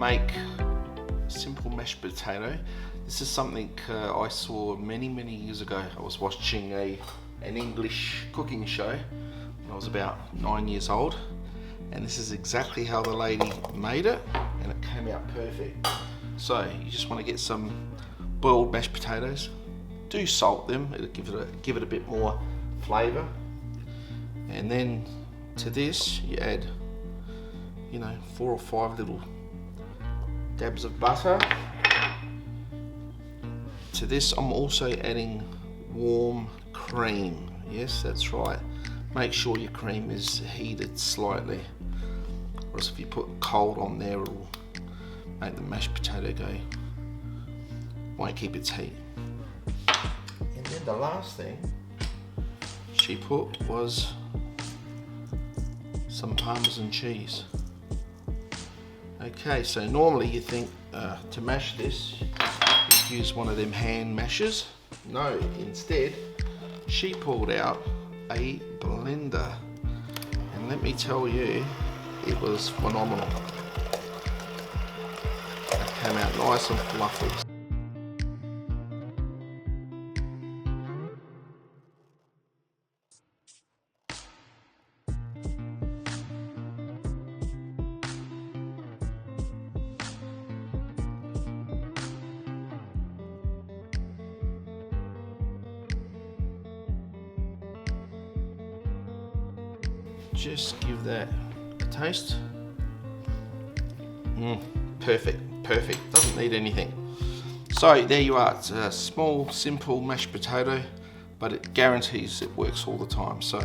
make simple mashed potato. This is something I saw many years ago. I was watching an English cooking show when I was about 9 years old, and this is exactly how the lady made it, and it came out perfect. So you just want to get some boiled mashed potatoes. Do salt them, it'll give it a bit more flavour. And then to this you add, 4 or 5 little dabs of butter. To this I'm also adding warm cream. Yes, that's right. Make sure your cream is heated slightly, or else if you put cold on there, it'll make the mashed potato won't keep its heat. And then the last thing she put was some Parmesan cheese. Okay, so normally you think to mash this, you'd use one of them hand mashers. No, instead, she pulled out a blender. And let me tell you, it was phenomenal. It came out nice and fluffy. Just give that a taste. Perfect, doesn't need anything. So there you are, it's a small, simple mashed potato, but it guarantees it works all the time. So